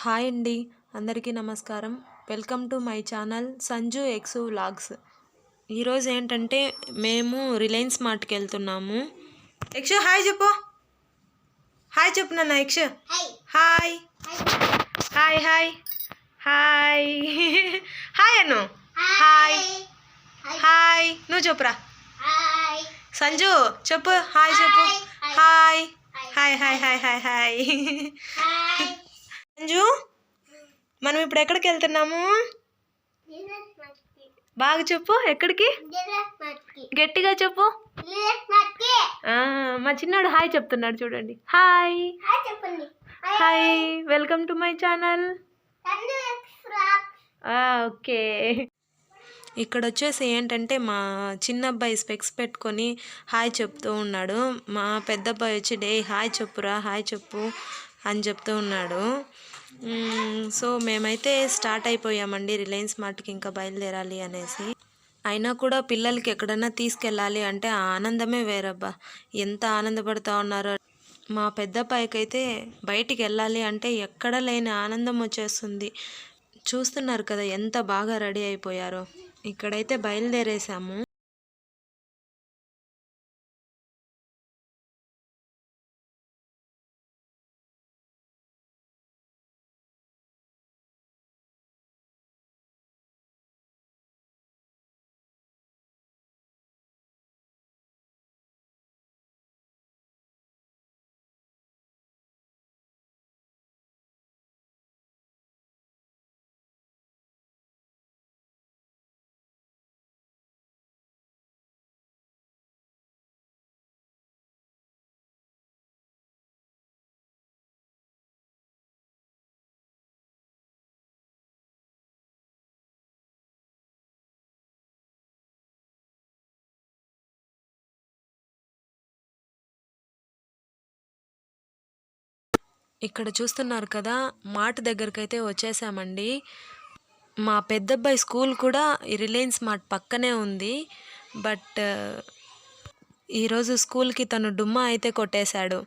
Hi అండి, అందరికీ నమస్కారం. Welcome to my channel Sanju X vlogs. ఈరోజు ఏంటంటే మేము రిలయన్స్ మార్ట్కి వెళ్తున్నాము. యక్షు హాయ్ చెప్పు. హాయ్ చెప్పు నాన్న. Yakshu hi hi hi hi hi Anu. Hi hi నువ్వు చెప్పురా. సంజు చెప్పు. హాయ్ చెప్పు. Hi hi hi hi hi hi Sanju, మనం ఇప్పుడు ఎక్కడికి వెళ్తున్నాము? బాగా చెప్పు. ఎక్కడికి? గట్టిగా చెప్పు. మా చిన్నాడు హాయ్ చెప్తున్నాడు చూడండి. Hi hi, welcome to my channel. Okay. ఇక్కడ వచ్చేసి ఏంటంటే మా చిన్న అబ్బాయి స్పెక్స్ పెట్టుకొని హాయ్ చెప్తూ ఉన్నాడు. మా పెద్ద అబ్బాయి వచ్చి డే హాయ్ చెప్పురా, హాయ్ చెప్పు అని చెప్తూ ఉన్నాడు. సో మేమైతే స్టార్ట్ అయిపోయామండి రిలయన్స్ మార్ట్కి, ఇంకా బయలుదేరాలి అనేసి. అయినా కూడా పిల్లలకి ఎక్కడన్నా తీసుకెళ్ళాలి అంటే ఆనందమే వేరబ్బా, ఎంత ఆనందపడుతూ ఉన్నారో. మా పెద్ద అబ్బాయికి అయితే బయటికి వెళ్ళాలి అంటే ఎక్కడ లేని ఆనందం వచ్చేస్తుంది. చూస్తున్నారు కదా ఎంత బాగా రెడీ అయిపోయారో. ఇక్కడైతే బయలుదేరేసాము. ఇక్కడ చూస్తున్నారు కదా మార్ట్ దగ్గరికి అయితే వచ్చేసామండి. మా పెద్దబ్బాయి స్కూల్ కూడా ఈ రిలయన్స్ మార్ట్ పక్కనే ఉంది. బట్ ఈరోజు స్కూల్కి తను డుమ్మా అయితే కొట్టేశాడు.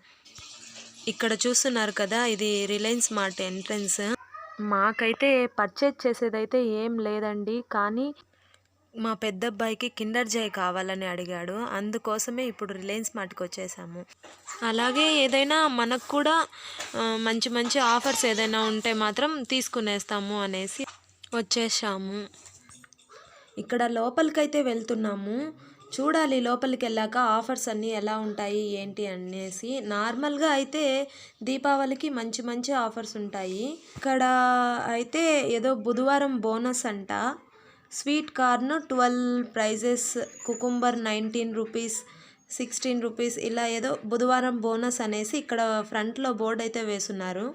ఇక్కడ చూస్తున్నారు కదా ఇది రిలయన్స్ మార్ట్ ఎంట్రన్స్. మాకైతే పర్చేజ్ చేసేదైతే ఏం లేదండి, కానీ మా పెద్దబ్బాయికి కిండర్ జాయ్ కావాలని అడిగాడు. అందుకోసమే ఇప్పుడు రిలయన్స్ మార్ట్కి వచ్చేసాము. అలాగే ఏదైనా మనకు కూడా మంచి మంచి ఆఫర్స్ ఏదైనా ఉంటే మాత్రం తీసుకునేస్తాము అనేసి వచ్చేసాము. ఇక్కడ లోపలికైతే వెళ్తున్నాము. చూడాలి లోపలికి వెళ్ళాక ఆఫర్స్ అన్నీ ఎలా ఉంటాయి ఏంటి అనేసి. నార్మల్గా అయితే దీపావళికి మంచి మంచి ఆఫర్స్ ఉంటాయి. ఇక్కడ అయితే ఏదో బుధవారం బోనస్ అంట. Sweet corn 12 prices, cucumber 19 rupees, 16 rupees, ఇలా ఏదో బుధవారం బోనస్ అనేసి ఇక్కడ ఫ్రంట్లో బోర్డు అయితే వేస్తున్నారు.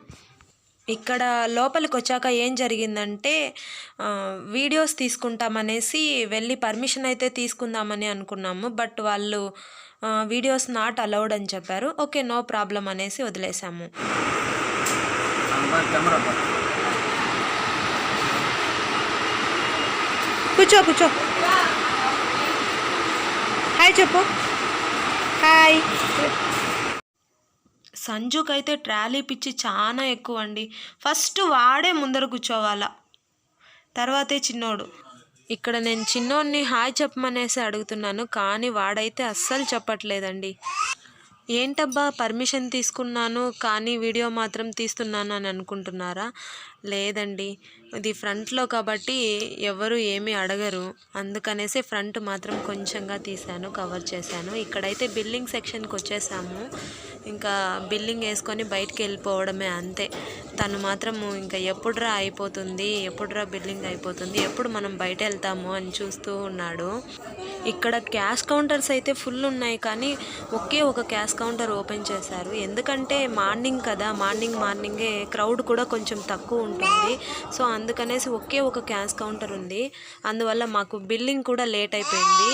ఇక్కడ లోపలికి వచ్చాక ఏం జరిగిందంటే వీడియోస్ తీసుకుంటామనేసి వెళ్ళి పర్మిషన్ అయితే తీసుకుందామని అనుకున్నాము. బట్ వాళ్ళు వీడియోస్ నాట్ అలౌడ్ అని చెప్పారు. ఓకే నో ప్రాబ్లం అనేసి వదిలేసాము. కూర్చో కూర్చో. హాయ్ చెప్పు. హాయ్. సంజుకైతే ట్రాలీ పిచ్చి చాలా ఎక్కువ అండి. ఫస్ట్ వాడే ముందర కూర్చోవాలా, తర్వాతే చిన్నోడు. ఇక్కడ నేను చిన్నోడిని హాయ్ చెప్పమనేసి అడుగుతున్నాను, కానీ వాడైతే అస్సలు చెప్పట్లేదండి. ఏంటబ్బా పర్మిషన్ తీసుకున్నాను కానీ వీడియో మాత్రం తీస్తున్నాను అని అనుకుంటున్నారా? లేదండి, ఇది ఫ్రంట్లో కాబట్టి ఎవరు ఏమీ అడగరు, అందుకనేసి ఫ్రంట్ మాత్రం కొంచెంగా తీసాను, కవర్ చేశాను. ఇక్కడైతే బిల్లింగ్ సెక్షన్కి వచ్చేసాము. ఇంకా బిల్లింగ్ వేసుకొని బయటికి వెళ్ళిపోవడమే అంతే. తను మాత్రం ఇంకా ఎప్పుడురా అయిపోతుంది, ఎప్పుడురా బిల్లింగ్ అయిపోతుంది, ఎప్పుడు మనం బయట వెళ్తాము అని చూస్తూ ఉన్నాడు. ఇక్కడ క్యాష్ కౌంటర్స్ అయితే ఫుల్ ఉన్నాయి, కానీ ఒకే ఒక క్యాష్ కౌంటర్ ఓపెన్ చేశారు. ఎందుకంటే మార్నింగ్ కదా, మార్నింగే క్రౌడ్ కూడా కొంచెం తక్కువ ఉంటుంది. సో అందుకనేసి ఒకే ఒక క్యాష్ కౌంటర్ ఉంది. అందువల్ల మాకు బిల్లింగ్ కూడా లేట్ అయిపోయింది.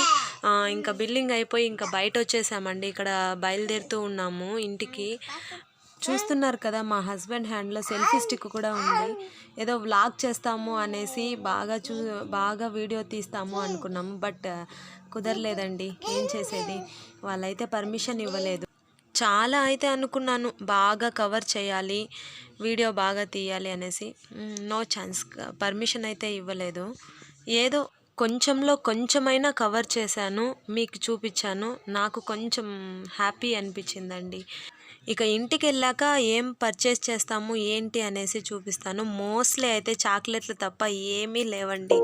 ఇంకా బిల్లింగ్ అయిపోయి ఇంకా బయట వచ్చేసామండి. ఇక్కడ బయలుదేరుతూ ఉన్నాము ఇంటికి. చూస్తున్నారు కదా మా హస్బెండ్ హ్యాండ్లో సెల్ఫీ స్టిక్ కూడా ఉంది. ఏదో వ్లాగ్ చేస్తాము అనేసి బాగా వీడియో తీస్తాము అనుకున్నాము. బట్ కుదరలేదండి, ఏం చేసేది, వాళ్ళైతే పర్మిషన్ ఇవ్వలేదు. చాలా అయితే అనుకున్నాను బాగా కవర్ చేయాలి, వీడియో బాగా తీయాలి అనేసి. నో ఛాన్స్, పర్మిషన్ అయితే ఇవ్వలేదు. ఏదో కొంచెంలో కొంచెమైనా కవర్ చేశాను, మీకు చూపించాను. నాకు కొంచెం హ్యాపీ అనిపించిందండి. ఇక ఇంటికి వెళ్ళాక ఏం పర్చేస్ చేస్తాము ఏంటి అనేసి చూపిస్తాను. మోస్ట్లీ అయితే చాక్లెట్లు తప్ప ఏమీ లేవండి.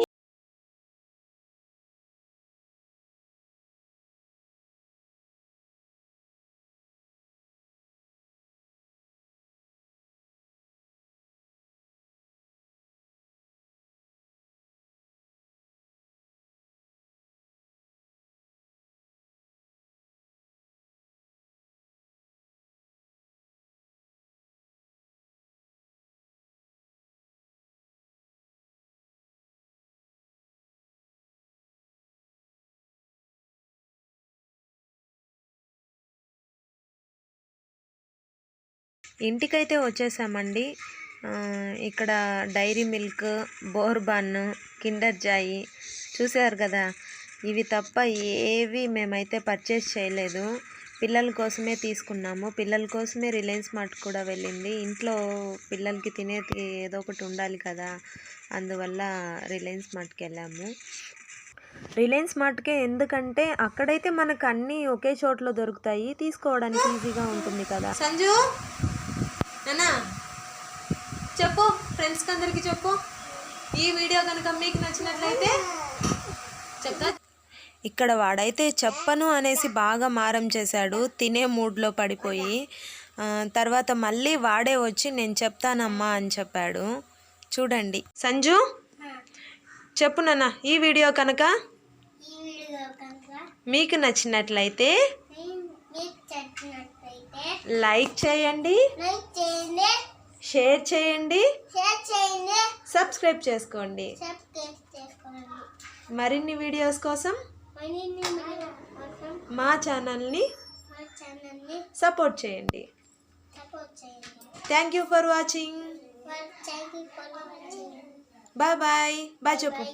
ఇంటికైతే వచ్చేసామండి. ఇక్కడ డైరీ మిల్క్, బోర్బాన్, కిండర్ జాయి చూసారు కదా. ఇవి తప్ప ఏవి మేమైతే పర్చేస్ చేయలేదు. పిల్లల కోసమే తీసుకున్నాము. పిల్లల కోసమే రిలయన్స్ మార్ట్ కూడా వెళ్ళింది. ఇంట్లో పిల్లలకి తినేది ఏదో ఒకటి ఉండాలి కదా, అందువల్ల రిలయన్స్ మార్ట్కి వెళ్ళాము. రిలయన్స్ మార్ట్కే ఎందుకంటే అక్కడైతే మనకు అన్నీ ఒకే చోట్లో దొరుకుతాయి, తీసుకోవడానికి ఈజీగా ఉంటుంది కదా. సంజు నానా చెప్పు, ఫ్రెండ్స్కి అందరికీ చెప్పు, ఈ వీడియో కనుక మీకు నచ్చినట్లయితే చెప్తా. ఇక్కడ వాడైతే చెప్పను అనేసి బాగా మారం చేశాడు, తినే మూడ్లో పడిపోయి. తర్వాత మళ్ళీ వాడే వచ్చి నేను చెప్తానమ్మా అని చెప్పాడు. చూడండి సంజు, చెప్పు నాన్న, ఈ వీడియో కనుక మీకు నచ్చినట్లయితే లైక్ చేయండి, షేర్ చేయండి, సబ్స్క్రైబ్ చేసుకోండి. మరిన్ని వీడియోస్ కోసం మా ఛానల్ని సపోర్ట్ చేయండి. Thank you for watching. Bye bye. Bye చెప్పు.